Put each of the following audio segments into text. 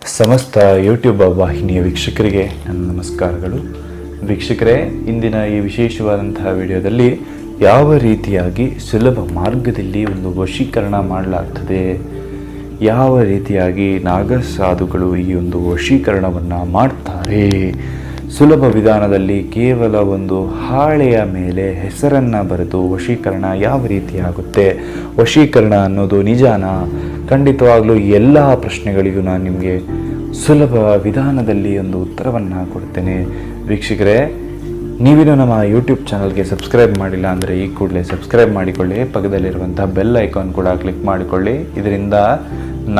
ಸಮಸ್ತ ಯೂಟ್ಯೂಬ್ ವಾಹಿನಿಯ ವೀಕ್ಷಕರಿಗೆ ನನ್ನ ನಮಸ್ಕಾರಗಳು. ವೀಕ್ಷಕರೇ, ಇಂದಿನ ಈ ವಿಶೇಷವಾದಂತಹ ವಿಡಿಯೋದಲ್ಲಿ ಯಾವ ರೀತಿಯಾಗಿ ಸುಲಭ ಮಾರ್ಗದಲ್ಲಿ ಒಂದು ವಶೀಕರಣ ಮಾಡಲಾಗ್ತದೆ, ಯಾವ ರೀತಿಯಾಗಿ ನಾಗಸಾಧುಗಳು ಈ ಒಂದು ವಶೀಕರಣವನ್ನು ಮಾಡ್ತಾರೆ, ಸುಲಭ ವಿಧಾನದಲ್ಲಿ ಕೇವಲ ಒಂದು ಹಾಳೆಯ ಮೇಲೆ ಹೆಸರನ್ನು ಬರೆದು ವಶೀಕರಣ ಯಾವ ರೀತಿ ಆಗುತ್ತೆ, ವಶೀಕರಣ ಅನ್ನೋದು ನಿಜಾನಾ? ಖಂಡಿತವಾಗ್ಲೂ ಎಲ್ಲ ಪ್ರಶ್ನೆಗಳಿಗೂ ನಾನು ನಿಮಗೆ ಸುಲಭ ವಿಧಾನದಲ್ಲಿ ಒಂದು ಉತ್ತರವನ್ನು ಕೊಡ್ತೇನೆ. ವೀಕ್ಷಕರೇ, ನೀವಿನ್ನೂ ನಮ್ಮ ಯೂಟ್ಯೂಬ್ ಚಾನಲ್ಗೆ ಸಬ್ಸ್ಕ್ರೈಬ್ ಮಾಡಿಲ್ಲ ಅಂದರೆ ಈ ಕೂಡಲೇ ಸಬ್ಸ್ಕ್ರೈಬ್ ಮಾಡಿಕೊಳ್ಳಿ, ಪಕ್ಕದಲ್ಲಿರುವಂಥ ಬೆಲ್ ಐಕಾನ್ ಕೂಡ ಕ್ಲಿಕ್ ಮಾಡಿಕೊಳ್ಳಿ. ಇದರಿಂದ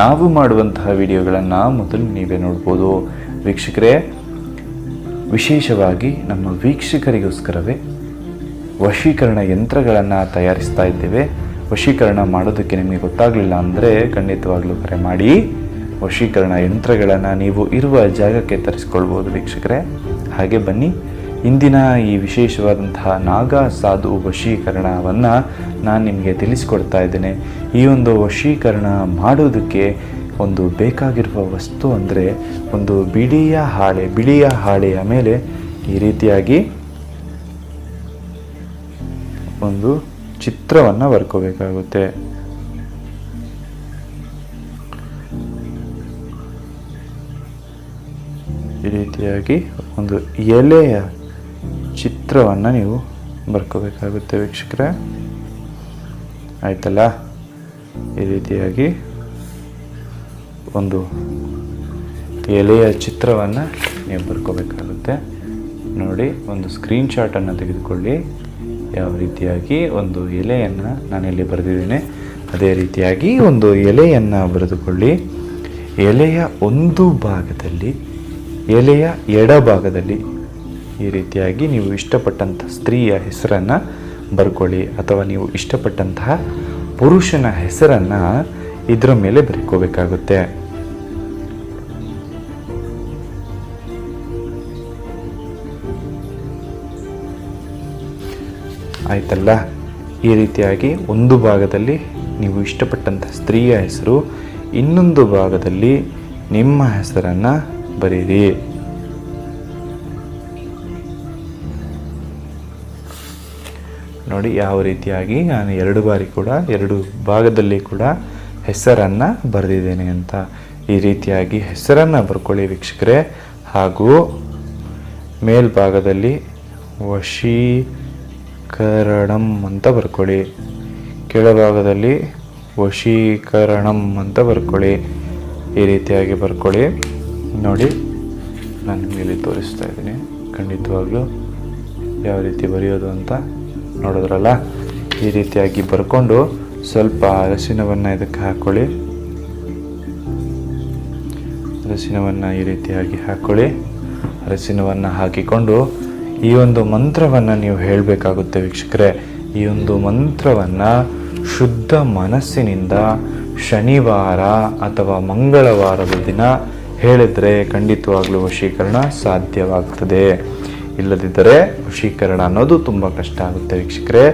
ನಾವು ಮಾಡುವಂತಹ ವಿಡಿಯೋಗಳನ್ನು ಮೊದಲು ನೀವೇ ನೋಡ್ಬೋದು. ವೀಕ್ಷಕರೇ, ವಿಶೇಷವಾಗಿ ನಮ್ಮ ವೀಕ್ಷಕರಿಗೋಸ್ಕರವೇ ವಶೀಕರಣ ಯಂತ್ರಗಳನ್ನು ತಯಾರಿಸ್ತಾ ಇದ್ದೇವೆ. ವಶೀಕರಣ ಮಾಡೋದಕ್ಕೆ ನಿಮಗೆ ಗೊತ್ತಾಗಲಿಲ್ಲ ಅಂದರೆ ಖಂಡಿತವಾಗ್ಲೂ ಕರೆ ಮಾಡಿ ವಶೀಕರಣ ಯಂತ್ರಗಳನ್ನು ನೀವು ಇರುವ ಜಾಗಕ್ಕೆ ತರಿಸ್ಕೊಳ್ಬೋದು. ವೀಕ್ಷಕರೇ, ಹಾಗೆ ಬನ್ನಿ, ಇಂದಿನ ಈ ವಿಶೇಷವಾದಂತಹ ನಾಗಸಾಧು ವಶೀಕರಣವನ್ನು ನಾನು ನಿಮಗೆ ತಿಳಿಸ್ಕೊಡ್ತಾ ಇದ್ದೇನೆ. ಈ ಒಂದು ವಶೀಕರಣ ಮಾಡೋದಕ್ಕೆ ಒಂದು ಬೇಕಾಗಿರುವ ವಸ್ತು ಅಂದರೆ ಒಂದು ಬಿಳಿಯ ಹಾಳೆಯ ಮೇಲೆ ಈ ರೀತಿಯಾಗಿ ಒಂದು ಚಿತ್ರವನ್ನು ಬರ್ಕೋಬೇಕಾಗುತ್ತೆ. ಈ ರೀತಿಯಾಗಿ ಒಂದು ಎಲೆಯ ಚಿತ್ರವನ್ನು ನೀವು ಬರ್ಕೋಬೇಕಾಗುತ್ತೆ. ವೀಕ್ಷಕರೇ, ಆಯ್ತಲ್ಲ? ಈ ರೀತಿಯಾಗಿ ಒಂದು ಎಲೆಯ ಚಿತ್ರವನ್ನು ನೀವು ಬರ್ಕೋಬೇಕಾಗುತ್ತೆ. ನೋಡಿ, ಒಂದು ಸ್ಕ್ರೀನ್ಶಾಟನ್ನು ತೆಗೆದುಕೊಳ್ಳಿ. ಯಾವ ರೀತಿಯಾಗಿ ಒಂದು ಎಲೆಯನ್ನು ನಾನಿಲ್ಲಿ ಬರೆದಿದ್ದೇನೆ ಅದೇ ರೀತಿಯಾಗಿ ಒಂದು ಎಲೆಯನ್ನು ಬರೆದುಕೊಳ್ಳಿ. ಎಲೆಯ ಒಂದು ಭಾಗದಲ್ಲಿ, ಎಲೆಯ ಎಡಭಾಗದಲ್ಲಿ ಈ ರೀತಿಯಾಗಿ ನೀವು ಇಷ್ಟಪಟ್ಟಂಥ ಸ್ತ್ರೀಯ ಹೆಸರನ್ನು ಬರ್ಕೊಳ್ಳಿ, ಅಥವಾ ನೀವು ಇಷ್ಟಪಟ್ಟಂತಹ ಪುರುಷನ ಹೆಸರನ್ನು ಇದರ ಮೇಲೆ ಬರ್ಕೋಬೇಕಾಗುತ್ತೆ. ಆಯ್ತಲ್ಲ? ಈ ರೀತಿಯಾಗಿ ಒಂದು ಭಾಗದಲ್ಲಿ ನೀವು ಇಷ್ಟಪಟ್ಟಂಥ ಸ್ತ್ರೀಯ ಹೆಸರು, ಇನ್ನೊಂದು ಭಾಗದಲ್ಲಿ ನಿಮ್ಮ ಹೆಸರನ್ನು ಬರೀರಿ. ನೋಡಿ, ಯಾವ ರೀತಿಯಾಗಿ ನಾನು ಎರಡು ಭಾಗದಲ್ಲಿ ಕೂಡ ಹೆಸರನ್ನು ಬರೆದಿದ್ದೇನೆ ಅಂತ. ಈ ರೀತಿಯಾಗಿ ಹೆಸರನ್ನು ಬರ್ಕೊಳ್ಳಿ ವೀಕ್ಷಕರೇ. ಹಾಗೂ ಮೇಲ್ಭಾಗದಲ್ಲಿ ವಶೀಕರಣಂ ಅಂತ ಬರ್ಕೊಳ್ಳಿ, ಕೆಳಭಾಗದಲ್ಲಿ ವಶೀಕರಣಂ ಅಂತ ಬರ್ಕೊಳ್ಳಿ. ಈ ರೀತಿಯಾಗಿ ಬರ್ಕೊಳ್ಳಿ. ನೋಡಿ, ನಾನು ನಿಮಗೆ ತೋರಿಸ್ತಾ ಇದ್ದೀನಿ. ಖಂಡಿತವಾಗ್ಲೂ ಯಾವ ರೀತಿ ಬರೆಯೋದು ಅಂತ ನೋಡಿದ್ರಲ್ಲ? ಈ ರೀತಿಯಾಗಿ ಬರ್ಕೊಂಡು ಸ್ವಲ್ಪ ಅರಸಿನವನ್ನು ಇದಕ್ಕೆ ಹಾಕ್ಕೊಳ್ಳಿ. ಅರಸಿನವನ್ನು ಈ ರೀತಿಯಾಗಿ ಹಾಕ್ಕೊಳ್ಳಿ. ಅರಸಿನವನ್ನು ಹಾಕಿಕೊಂಡು ಈ ಒಂದು ಮಂತ್ರವನ್ನು ನೀವು ಹೇಳಬೇಕಾಗುತ್ತೆ ವೀಕ್ಷಕರೇ. ಈ ಒಂದು ಮಂತ್ರವನ್ನು ಶುದ್ಧ ಮನಸ್ಸಿನಿಂದ ಶನಿವಾರ ಅಥವಾ ಮಂಗಳವಾರದ ದಿನ ಹೇಳಿದರೆ ಖಂಡಿತವಾಗ್ಲೂ ವಶೀಕರಣ ಸಾಧ್ಯವಾಗ್ತದೆ. ಇಲ್ಲದಿದ್ದರೆ ವಶೀಕರಣ ಅನ್ನೋದು ತುಂಬ ಕಷ್ಟ ಆಗುತ್ತೆ ವೀಕ್ಷಕರೇ.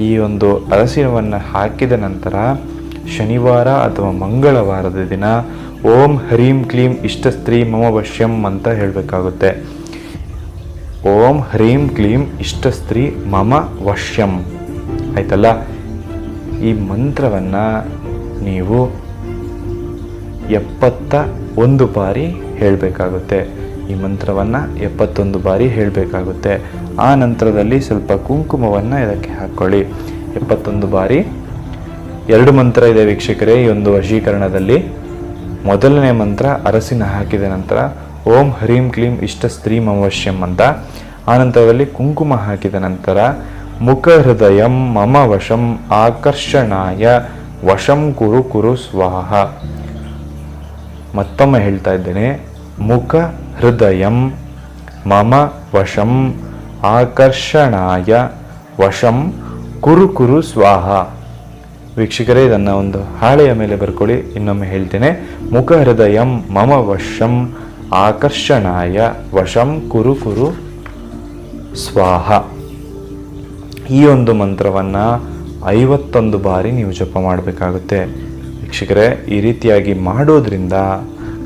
ಈ ಒಂದು ಅರಸಿನವನ್ನು ಹಾಕಿದ ನಂತರ ಶನಿವಾರ ಅಥವಾ ಮಂಗಳವಾರದ ದಿನ ಓಂ ಹ್ರೀಂ ಕ್ಲೀಂ ಇಷ್ಟಸ್ತ್ರೀ ಮಮ ವಶ್ಯಂ ಅಂತ ಹೇಳಬೇಕಾಗುತ್ತೆ. ಓಂ ಹ್ರೀಂ ಕ್ಲೀಂ ಇಷ್ಟಸ್ತ್ರೀ ಮಮ ವಶ್ಯಂ. ಆಯ್ತಲ್ಲ? ಈ ಮಂತ್ರವನ್ನು ನೀವು 71 ಬಾರಿ ಹೇಳಬೇಕಾಗುತ್ತೆ. ಈ ಮಂತ್ರವನ್ನು 71 ಬಾರಿ ಹೇಳಬೇಕಾಗುತ್ತೆ. ಆ ನಂತರದಲ್ಲಿ ಸ್ವಲ್ಪ ಕುಂಕುಮವನ್ನು ಇದಕ್ಕೆ ಹಾಕ್ಕೊಳ್ಳಿ. 71 ಬಾರಿ. 2 ಮಂತ್ರ ಇದೆ ವೀಕ್ಷಕರೇ ಈ ಒಂದು ವಶೀಕರಣದಲ್ಲಿ. ಮೊದಲನೇ ಮಂತ್ರ ಅರಸಿನ ಹಾಕಿದ ನಂತರ ಓಂ ಹ್ರೀಂ ಕ್ಲೀಂ ಇಷ್ಟಸ್ತ್ರೀ ಮಮ ವಶ್ಯಂ ಅಂತ. ಆನಂತರದಲ್ಲಿ ಕುಂಕುಮ ಹಾಕಿದ ನಂತರ ಮುಖ ಹೃದಯಂ ಮಮ ವಶಂ ಆಕರ್ಷಣಾಯ ವಶಂ ಕುರು ಕುರು ಸ್ವಾಹ. ಮತ್ತೊಮ್ಮೆ ಹೇಳ್ತಾ ಇದ್ದೇನೆ, ಮುಖ ಹೃದಯಂ ಮಮ ವಶಂ ಆಕರ್ಷಣಾಯ ವಶಂ ಕುರು ಕುರು ಸ್ವಾಹ. ವೀಕ್ಷಕರೇ, ಇದನ್ನು ಒಂದು ಹಾಳೆಯ ಮೇಲೆ ಬರ್ಕೊಳ್ಳಿ. ಇನ್ನೊಮ್ಮೆ ಹೇಳ್ತೇನೆ, ಮುಖ ಹೃದಯಂ ಮಮ ವಶಂ ಆಕರ್ಷಣಾಯ ವಶಂ ಕುರು ಕುರು ಸ್ವಾಹ. ಈ ಒಂದು ಮಂತ್ರವನ್ನು 51 ಬಾರಿ ನೀವು ಜಪ ಮಾಡಬೇಕಾಗುತ್ತೆ. ವೀಕ್ಷಕರೇ, ಈ ರೀತಿಯಾಗಿ ಮಾಡೋದ್ರಿಂದ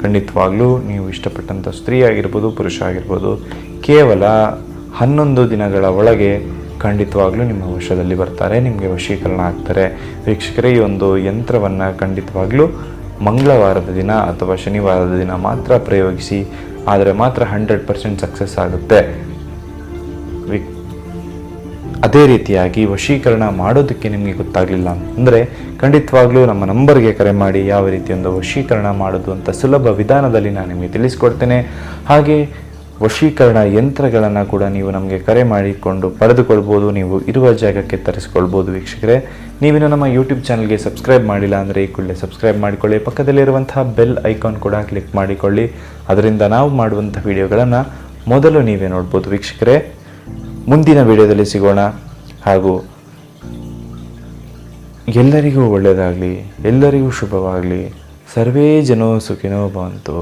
ಖಂಡಿತವಾಗ್ಲೂ ನೀವು ಇಷ್ಟಪಟ್ಟಂಥ ಸ್ತ್ರೀ ಆಗಿರ್ಬೋದು, ಪುರುಷ ಆಗಿರ್ಬೋದು, ಕೇವಲ 11 ದಿನಗಳ ಒಳಗೆ ಖಂಡಿತವಾಗ್ಲೂ ನಿಮ್ಮ ವಶದಲ್ಲಿ ಬರ್ತಾರೆ, ನಿಮಗೆ ವಶೀಕರಣ ಆಗ್ತಾರೆ. ವೀಕ್ಷಕರೇ, ಈ ಒಂದು ಯಂತ್ರವನ್ನು ಖಂಡಿತವಾಗ್ಲೂ ಮಂಗಳವಾರದ ದಿನ ಅಥವಾ ಶನಿವಾರದ ದಿನ ಮಾತ್ರ ಪ್ರಯೋಗಿಸಿ, ಆದರೆ ಮಾತ್ರ 100% ಸಕ್ಸಸ್ ಆಗುತ್ತೆ. ಅದೇ ರೀತಿಯಾಗಿ ವಶೀಕರಣ ಮಾಡೋದಕ್ಕೆ ನಿಮಗೆ ಗೊತ್ತಾಗಲಿಲ್ಲ ಅಂತಂದರೆ ಖಂಡಿತವಾಗ್ಲೂ ನಮ್ಮ ನಂಬರ್ಗೆ ಕರೆ ಮಾಡಿ. ಯಾವ ರೀತಿ ಒಂದು ವಶೀಕರಣ ಮಾಡೋದು ಅಂತ ಸುಲಭ ವಿಧಾನದಲ್ಲಿ ನಾನು ನಿಮಗೆ ತಿಳಿಸ್ಕೊಡ್ತೇನೆ. ಹಾಗೆ ವಶೀಕರಣ ಯಂತ್ರಗಳನ್ನು ಕೂಡ ನೀವು ನಮಗೆ ಕರೆ ಮಾಡಿಕೊಂಡು ಪಡೆದುಕೊಳ್ಬೋದು, ನೀವು ಇರುವ ಜಾಗಕ್ಕೆ ತರಿಸ್ಕೊಳ್ಬೋದು. ವೀಕ್ಷಕರೇ, ನೀವಿನ್ನು ನಮ್ಮ ಯೂಟ್ಯೂಬ್ ಚಾನಲ್ಗೆ ಸಬ್ಸ್ಕ್ರೈಬ್ ಮಾಡಿಲ್ಲ ಅಂದರೆ ಈ ಕೂಡಲೇ ಸಬ್ಸ್ಕ್ರೈಬ್ ಮಾಡಿಕೊಳ್ಳಿ. ಪಕ್ಕದಲ್ಲಿರುವಂತಹ ಬೆಲ್ ಐಕಾನ್ ಕೂಡ ಕ್ಲಿಕ್ ಮಾಡಿಕೊಳ್ಳಿ. ಅದರಿಂದ ನಾವು ಮಾಡುವಂಥ ವಿಡಿಯೋಗಳನ್ನು ಮೊದಲು ನೀವೇ ನೋಡ್ಬೋದು. ವೀಕ್ಷಕರೇ, ಮುಂದಿನ ವಿಡಿಯೋದಲ್ಲಿ ಸಿಗೋಣ. ಹಾಗೂ ಎಲ್ಲರಿಗೂ ಒಳ್ಳೆಯದಾಗಲಿ, ಎಲ್ಲರಿಗೂ ಶುಭವಾಗಲಿ. ಸರ್ವೇ ಜನೋ ಸುಖಿನೋ ಭವಂತು.